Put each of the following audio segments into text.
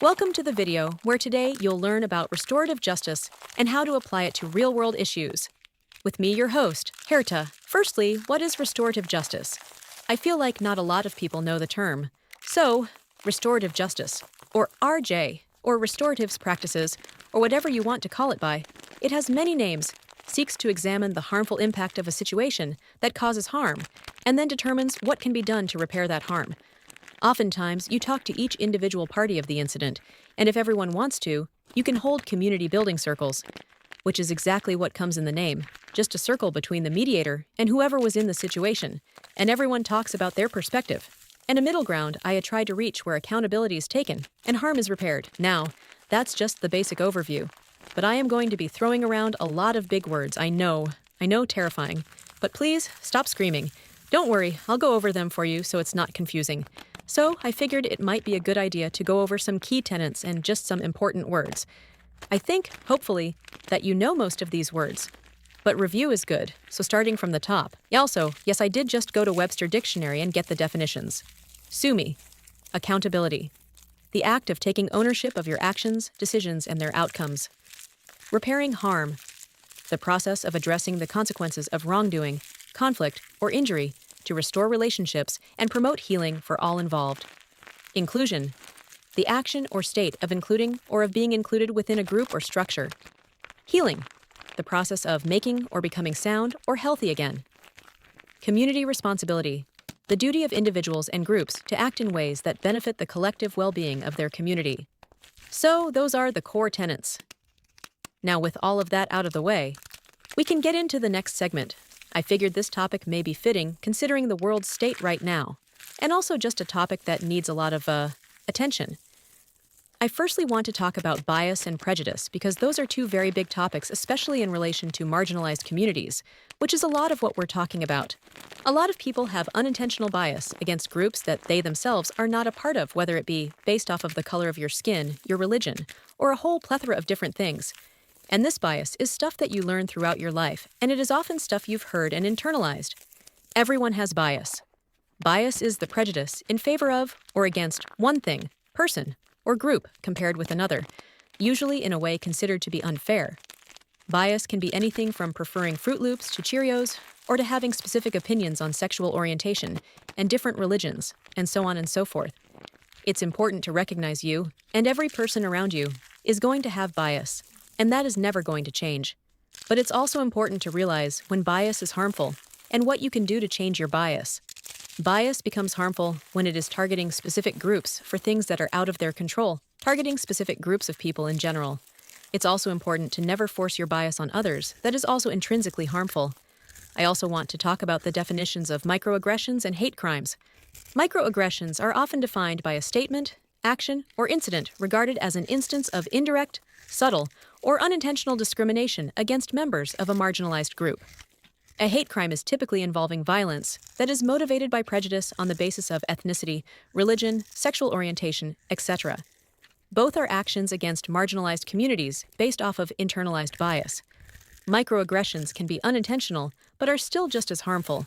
Welcome to the video where today you'll learn about restorative justice and how to apply it to real-world issues. With me, your host, Herta. Firstly, what is restorative justice? I feel like not a lot of people know the term. So, restorative justice, or RJ, or restorative practices, or whatever you want to call it by, it has many names, seeks to examine the harmful impact of a situation that causes harm, and then determines what can be done to repair that harm. Oftentimes, you talk to each individual party of the incident, and if everyone wants to, you can hold community building circles, which is exactly what comes in the name, just a circle between the mediator and whoever was in the situation, and everyone talks about their perspective. And a middle ground I had tried to reach where accountability is taken and harm is repaired. Now, that's just the basic overview. But I am going to be throwing around a lot of big words, I know, terrifying. But please, stop screaming. Don't worry, I'll go over them for you so it's not confusing. So I figured it might be a good idea to go over some key tenets and just some important words. I think, hopefully, that you know most of these words. But review is good, so starting from the top. Also, yes, I did just go to Webster Dictionary and get the definitions. Sue me. Accountability. The act of taking ownership of your actions, decisions, and their outcomes. Repairing harm. The process of addressing the consequences of wrongdoing, conflict, or injury to restore relationships and promote healing for all involved. Inclusion. The action or state of including or of being included within a group or structure. Healing. The process of making or becoming sound or healthy again. Community responsibility. The duty of individuals and groups to act in ways that benefit the collective well-being of their community. So, those are the core tenets. Now, with all of that out of the way, we can get into the next segment. I figured this topic may be fitting considering the world's state right now, and also just a topic that needs a lot of attention. I firstly want to talk about bias and prejudice because those are two very big topics, especially in relation to marginalized communities, which is a lot of what we're talking about. A lot of people have unintentional bias against groups that they themselves are not a part of, whether it be based off of the color of your skin, your religion, or a whole plethora of different things. And this bias is stuff that you learn throughout your life, and it is often stuff you've heard and internalized. Everyone has bias. Bias is the prejudice in favor of or against one thing, person, or group compared with another, usually in a way considered to be unfair. Bias can be anything from preferring Fruit Loops to Cheerios, or to having specific opinions on sexual orientation and different religions, and so on and so forth. It's important to recognize you, and every person around you, is going to have bias. And that is never going to change. But it's also important to realize when bias is harmful and what you can do to change your bias. Bias becomes harmful when it is targeting specific groups for things that are out of their control, targeting specific groups of people in general. It's also important to never force your bias on others that is also intrinsically harmful. I also want to talk about the definitions of microaggressions and hate crimes. Microaggressions are often defined by a statement, action, or incident regarded as an instance of indirect, subtle, or unintentional discrimination against members of a marginalized group. A hate crime is typically involving violence that is motivated by prejudice on the basis of ethnicity, religion, sexual orientation, etc. Both are actions against marginalized communities based off of internalized bias. Microaggressions can be unintentional, but are still just as harmful.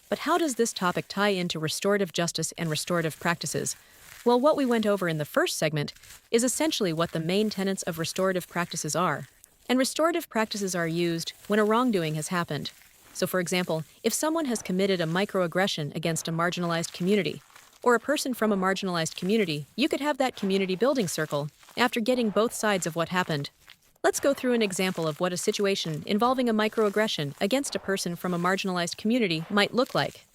But how does this topic tie into restorative justice and restorative practices? Well, what we went over in the first segment is essentially what the main tenets of restorative practices are. And restorative practices are used when a wrongdoing has happened. So, for example, if someone has committed a microaggression against a marginalized community, or a person from a marginalized community, you could have that community building circle after getting both sides of what happened. Let's go through an example of what a situation involving a microaggression against a person from a marginalized community might look like.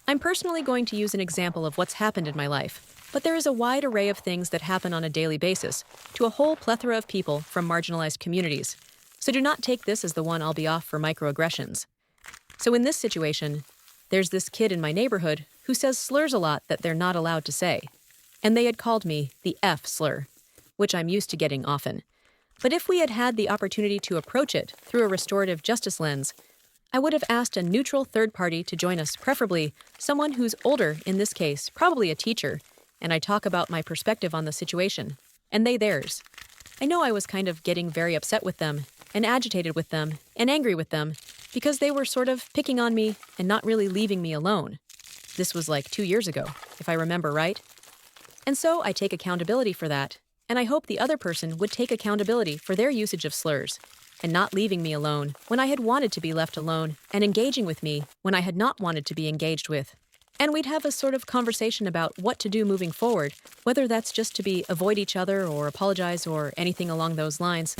I'm personally going to use an example of what's happened in my life. But there is a wide array of things that happen on a daily basis to a whole plethora of people from marginalized communities. So do not take this as the one I'll be off for microaggressions. So in this situation, there's this kid in my neighborhood who says slurs a lot that they're not allowed to say. And they had called me the F slur, which I'm used to getting often. But if we had had the opportunity to approach it through a restorative justice lens, I would have asked a neutral third party to join us, preferably someone who's older, in this case, probably a teacher, and I talk about my perspective on the situation, and they theirs. I know I was kind of getting very upset with them, and agitated with them, and angry with them, because they were sort of picking on me and not really leaving me alone. This was like 2 years ago, if I remember right. And so I take accountability for that, and I hope the other person would take accountability for their usage of slurs and not leaving me alone when I had wanted to be left alone and engaging with me when I had not wanted to be engaged with. And we'd have a sort of conversation about what to do moving forward, whether that's just to be avoid each other or apologize or anything along those lines.